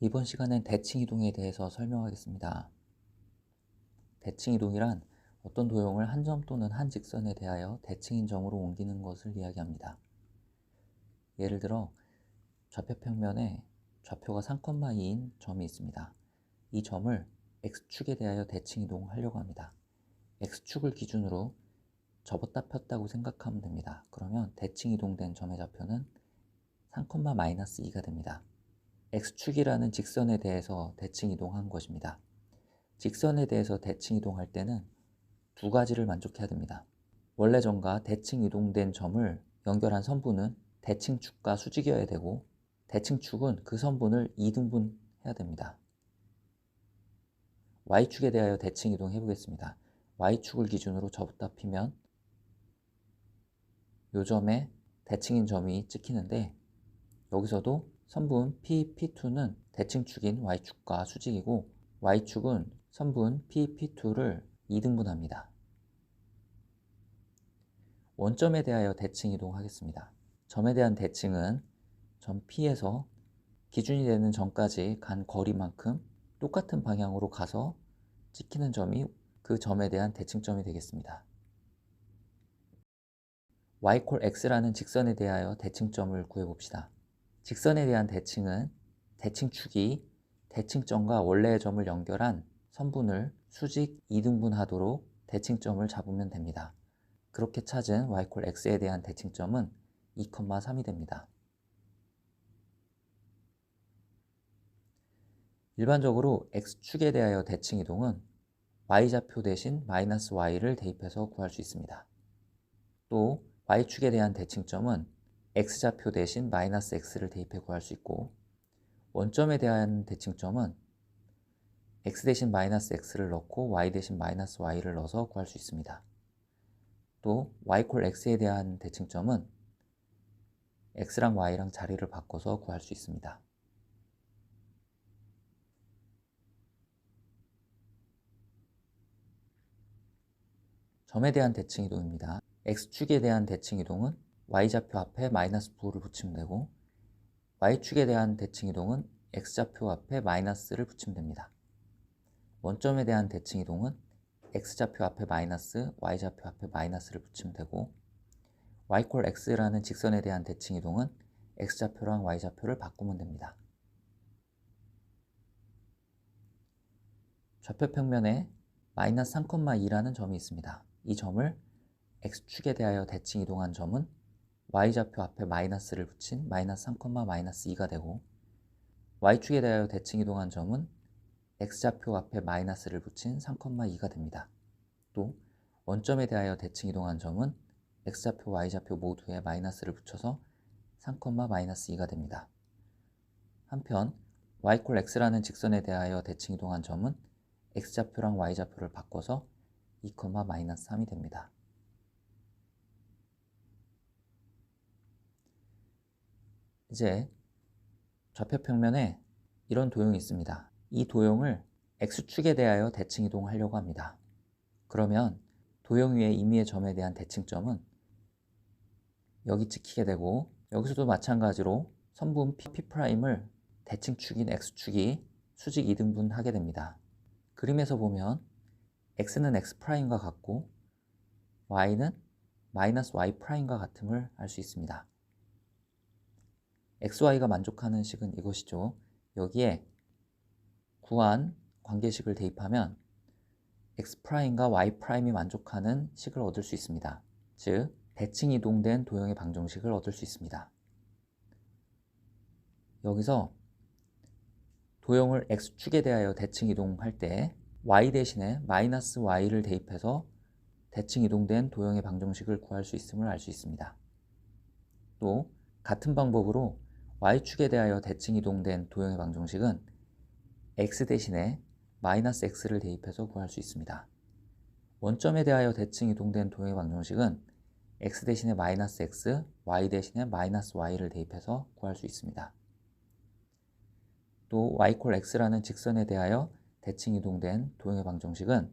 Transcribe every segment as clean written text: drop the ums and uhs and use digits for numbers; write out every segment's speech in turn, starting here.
이번 시간엔 대칭 이동에 대해서 설명하겠습니다. 대칭 이동이란 어떤 도형을 한 점 또는 한 직선에 대하여 대칭인 점으로 옮기는 것을 이야기합니다. 예를 들어 좌표평면에 좌표가 3,2인 점이 있습니다. 이 점을 X축에 대하여 대칭 이동하려고 합니다. X축을 기준으로 접었다 폈다고 생각하면 됩니다. 그러면 대칭 이동된 점의 좌표는 3,-2가 됩니다. X축이라는 직선에 대해서 대칭 이동한 것입니다. 직선에 대해서 대칭 이동할 때는 두 가지를 만족해야 됩니다. 원래 점과 대칭 이동된 점을 연결한 선분은 대칭축과 수직이어야 되고, 대칭축은 그 선분을 2등분 해야 됩니다. Y축에 대하여 대칭 이동해 보겠습니다. Y축을 기준으로 접었다 피면 이 점에 대칭인 점이 찍히는데, 여기서도 선분 P, P2는 대칭축인 Y축과 수직이고, Y축은 선분 P, P2를 2등분합니다. 원점에 대하여 대칭 이동하겠습니다. 점에 대한 대칭은 점 P에서 기준이 되는 점까지 간 거리만큼 똑같은 방향으로 가서 찍히는 점이 그 점에 대한 대칭점이 되겠습니다. y x라는 직선에 대하여 대칭점을 구해봅시다. 직선에 대한 대칭은 대칭축이 대칭점과 원래의 점을 연결한 선분을 수직 2등분하도록 대칭점을 잡으면 됩니다. 그렇게 찾은 y x에 대한 대칭점은 2,3이 됩니다. 일반적으로 x축에 대하여 대칭 이동은 y좌표 대신 마이너스 y를 대입해서 구할 수 있습니다. 또 y축에 대한 대칭점은 x좌표 대신 마이너스 x를 대입해 구할 수 있고, 원점에 대한 대칭점은 x 대신 마이너스 x를 넣고 y 대신 마이너스 y를 넣어서 구할 수 있습니다. 또 y x에 대한 대칭점은 x랑 y랑 자리를 바꿔서 구할 수 있습니다. 점에 대한 대칭 이동입니다. x축에 대한 대칭 이동은 y좌표 앞에 마이너스 부호를 붙이면 되고, y축에 대한 대칭 이동은 x좌표 앞에 마이너스를 붙이면 됩니다. 원점에 대한 대칭 이동은 x좌표 앞에 마이너스, y좌표 앞에 마이너스를 붙이면 되고, y x라는 직선에 대한 대칭 이동은 x좌표랑 y좌표를 바꾸면 됩니다. 좌표 평면에 마이너스 3,2라는 점이 있습니다. 이 점을 x축에 대하여 대칭 이동한 점은 y좌표 앞에 마이너스를 붙인 마이너스 3,-2가 되고, y축에 대하여 대칭 이동한 점은 x좌표 앞에 마이너스를 붙인 3,2가 됩니다. 또 원점에 대하여 대칭 이동한 점은 x좌표, y좌표 모두에 마이너스를 붙여서 3,-2가 됩니다. 한편 y x라는 직선에 대하여 대칭 이동한 점은 x좌표랑 y좌표를 바꿔서 2,-3이 됩니다. 이제 좌표 평면에 이런 도형이 있습니다. 이 도형을 x축에 대하여 대칭 이동하려고 합니다. 그러면 도형 위의 임의의 점에 대한 대칭점은 여기 찍히게 되고, 여기서도 마찬가지로 선분 P'을 대칭축인 x축이 수직 2등분 하게 됩니다. 그림에서 보면 x는 x'과 같고 y는 마이너스 y'과 같음을 알 수 있습니다. xy가 만족하는 식은 이것이죠. 여기에 구한 관계식을 대입하면 x'과 y'이 만족하는 식을 얻을 수 있습니다. 즉 대칭 이동된 도형의 방정식을 얻을 수 있습니다. 여기서 도형을 x축에 대하여 대칭 이동할 때 y 대신에 마이너스 y를 대입해서 대칭 이동된 도형의 방정식을 구할 수 있음을 알 수 있습니다. 또 같은 방법으로 y축에 대하여 대칭 이동된 도형의 방정식은 x 대신에 마이너스 x를 대입해서 구할 수 있습니다. 원점에 대하여 대칭 이동된 도형의 방정식은 x 대신에 마이너스 x, y 대신에 마이너스 y를 대입해서 구할 수 있습니다. 또 y x라는 직선에 대하여 대칭 이동된 도형의 방정식은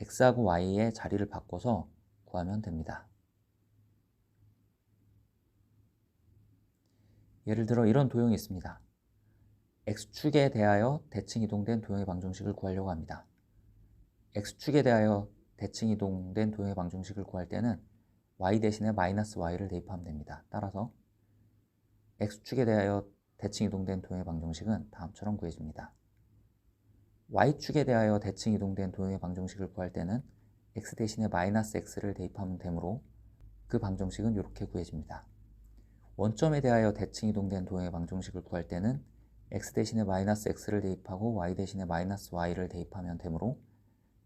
x하고 y의 자리를 바꿔서 구하면 됩니다. 예를 들어 이런 도형이 있습니다. x축에 대하여 대칭 이동된 도형의 방정식을 구하려고 합니다. x축에 대하여 대칭 이동된 도형의 방정식을 구할 때는 y 대신에 마이너스 y를 대입하면 됩니다. 따라서 x축에 대하여 대칭 이동된 도형의 방정식은 다음처럼 구해집니다. y축에 대하여 대칭 이동된 도형의 방정식을 구할 때는 x 대신에 마이너스 x를 대입하면 되므로 그 방정식은 이렇게 구해집니다. 원점에 대하여 대칭 이동된 도형의 방정식을 구할 때는 x 대신에 마이너스 x를 대입하고 y 대신에 마이너스 y를 대입하면 되므로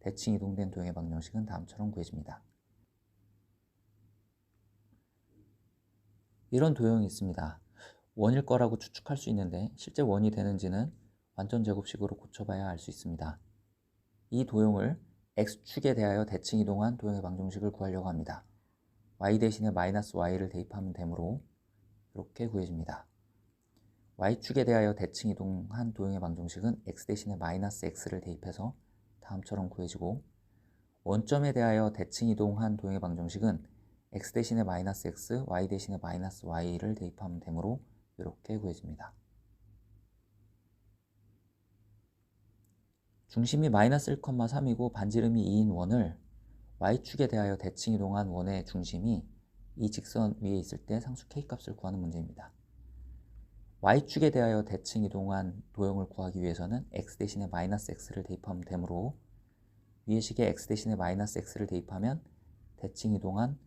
대칭 이동된 도형의 방정식은 다음처럼 구해집니다. 이런 도형이 있습니다. 원일 거라고 추측할 수 있는데 실제 원이 되는지는 완전 제곱식으로 고쳐봐야 알 수 있습니다. 이 도형을 x축에 대하여 대칭 이동한 도형의 방정식을 구하려고 합니다. y 대신에 마이너스 y를 대입하면 되므로 이렇게 구해집니다. y축에 대하여 대칭 이동한 도형의 방정식은 x 대신에 마이너스 x를 대입해서 다음처럼 구해지고, 원점에 대하여 대칭 이동한 도형의 방정식은 x 대신에 마이너스 x, y 대신에 마이너스 y를 대입하면 되므로 이렇게 구해집니다. 중심이 마이너스 1,3이고 반지름이 2인 원을 y축에 대하여 대칭 이동한 원의 중심이 이 직선 위에 있을 때 상수 k값을 구하는 문제입니다. y축에 대하여 대칭 이동한 도형을 구하기 위해서는 x 대신에 마이너스 x를 대입하면 되므로 위의 식에 x 대신에 마이너스 x를 대입하면 대칭 이동한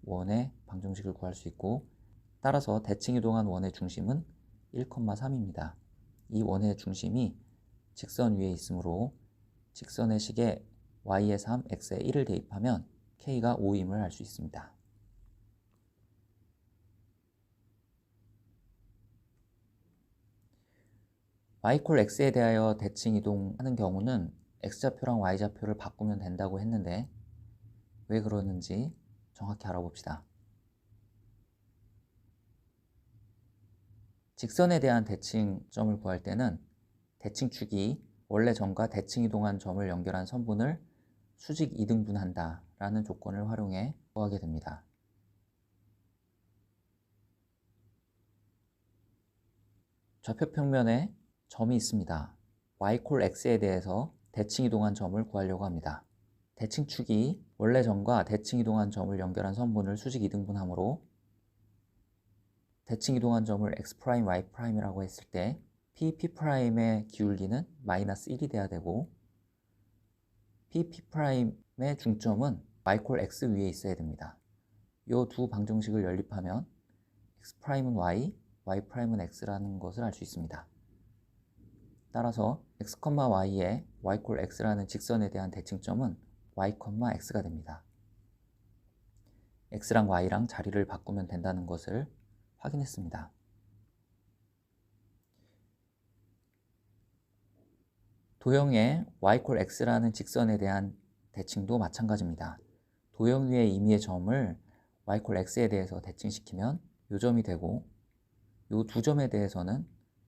원의 방정식을 구할 수 있고, 따라서 대칭 이동한 원의 중심은 1,3입니다. 이 원의 중심이 직선 위에 있으므로 직선의 식에 y에 3, x에 1을 대입하면 k가 5임을 알 수 있습니다. y 콜 x에 대하여 대칭 이동하는 경우는 x좌표랑 y좌표를 바꾸면 된다고 했는데 왜 그러는지 정확히 알아봅시다. 직선에 대한 대칭점을 구할 때는 대칭축이 원래 점과 대칭 이동한 점을 연결한 선분을 수직 2등분한다 라는 조건을 활용해 구하게 됩니다. 좌표 평면에 점이 있습니다. y 콜 x에 대해서 대칭 이동한 점을 구하려고 합니다. 대칭축이 원래 점과 대칭 이동한 점을 연결한 선분을 수직 2등분하므로 대칭 이동한 점을 x', y'이라고 했을 때 P'의 기울기는 마이너스 1이 돼야 되고 P'의 중점은 y 콜 x 위에 있어야 됩니다. 이 두 방정식을 연립하면 x'은 y, y'은 x라는 것을 알 수 있습니다. 따라서 x, y의 y 콜 x라는 직선에 대한 대칭점은 y, x가 됩니다. x랑 y랑 자리를 바꾸면 된다는 것을 확인했습니다. 도형의 y 콜 x라는 직선에 대한 대칭도 마찬가지입니다. 도형 위의 임의의 점을 y 콜 x에 대해서 대칭시키면 이 점이 되고 이 두 점에 대해서는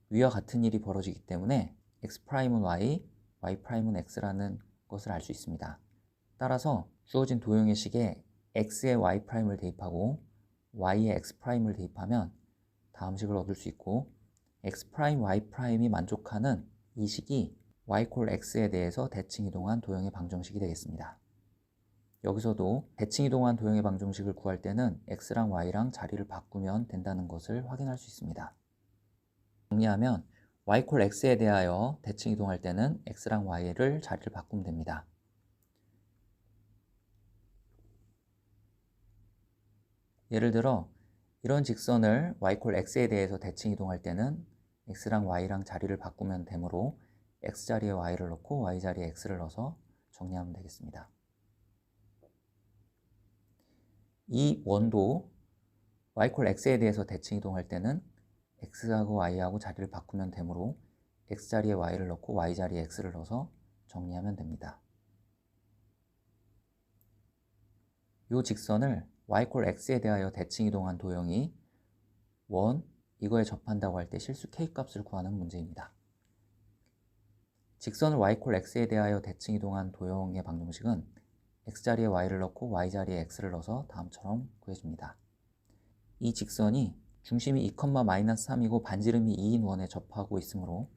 위와 같은 일이 벌어지기 때문에 x'은 y, y'은 x라는 것을 알 수 있습니다. 따라서 주어진 도형의 식에 x에 y'을 대입하고 y에 x'을 대입하면 다음 식을 얻을 수 있고, x', y'이 만족하는 이 식이 y 콜 x에 대해서 대칭 이동한 도형의 방정식이 되겠습니다. 여기서도 대칭 이동한 도형의 방정식을 구할 때는 x랑 y랑 자리를 바꾸면 된다는 것을 확인할 수 있습니다. 정리하면 y 콜 x에 대하여 대칭 이동할 때는 x랑 y를 자리를 바꾸면 됩니다. 예를 들어 이런 직선을 y 콜 x에 대해서 대칭 이동할 때는 x랑 y랑 자리를 바꾸면 되므로 x자리에 y를 넣고 y자리에 x를 넣어서 정리하면 되겠습니다. 이 원도 y 콜 x에 대해서 대칭 이동할 때는 x하고 y하고 자리를 바꾸면 되므로 x자리에 y를 넣고 y자리에 x를 넣어서 정리하면 됩니다. 이 직선을 y 콜 x에 대하여 대칭 이동한 도형이 원 이거에 접한다고 할 때 실수 k값을 구하는 문제입니다. 직선을 y 콜 x에 대하여 대칭 이동한 도형의 방정식은 x자리에 y를 넣고 y자리에 x를 넣어서 다음처럼 구해집니다. 이 직선이 중심이 2,-3이고 반지름이 2인 원에 접하고 있으므로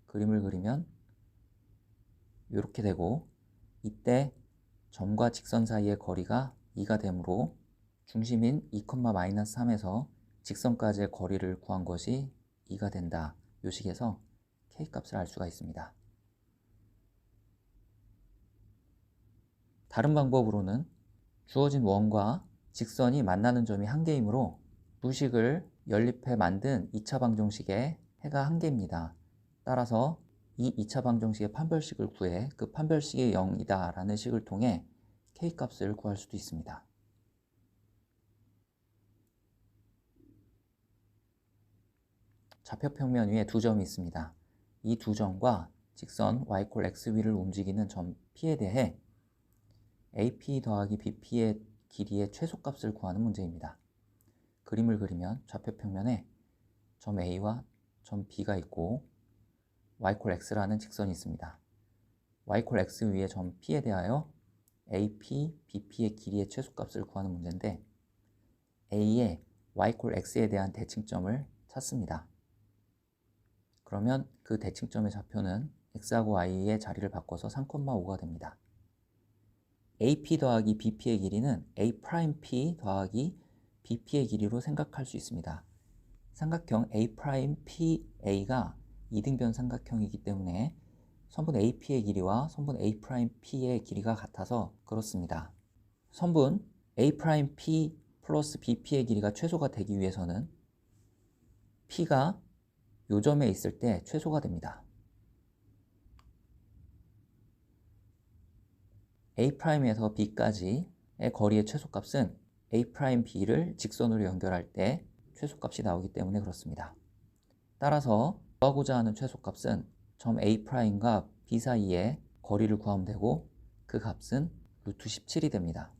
그림을 그리면 이렇게 되고, 이때 점과 직선 사이의 거리가 2가 되므로 중심인 2,-3에서 직선까지의 거리를 구한 것이 2가 된다. 이 식에서 K값을 알 수가 있습니다. 다른 방법으로는 주어진 원과 직선이 만나는 점이 1개이므로 두 식을 연립해 만든 2차 방정식의 해가 1개입니다. 따라서 이 2차 방정식의 판별식을 구해 그 판별식이 0이다 라는 식을 통해 K값을 구할 수도 있습니다. 좌표평면 위에 두 점이 있습니다. 이 두 점과 직선 y x 위를 움직이는 점 P에 대해 AP 더하기 BP의 길이의 최소값을 구하는 문제입니다. 그림을 그리면 좌표평면에 점 A와 점 B가 있고 y x라는 직선이 있습니다. y x 위의 점 P에 대하여 AP, BP의 길이의 최소값을 구하는 문제인데, A의 y x에 대한 대칭점을 찾습니다. 그러면 그 대칭점의 좌표는 x하고 y의 자리를 바꿔서 3,5가 됩니다. AP 더하기 BP의 길이는 A'P 더하기 BP의 길이로 생각할 수 있습니다. 삼각형 A'PA가 이등변 삼각형이기 때문에 선분 AP의 길이와 선분 A'P의 길이가 같아서 그렇습니다. 선분 A'P 플러스 BP의 길이가 최소가 되기 위해서는 P가 요 점에 있을 때 최소가 됩니다. A'에서 B까지의 거리의 최소값은 A'B를 직선으로 연결할 때 최소값이 나오기 때문에 그렇습니다. 따라서 구하고자 하는 최소값은 점 A'과 B 사이의 거리를 구하면 되고, 그 값은 루트 17이 됩니다.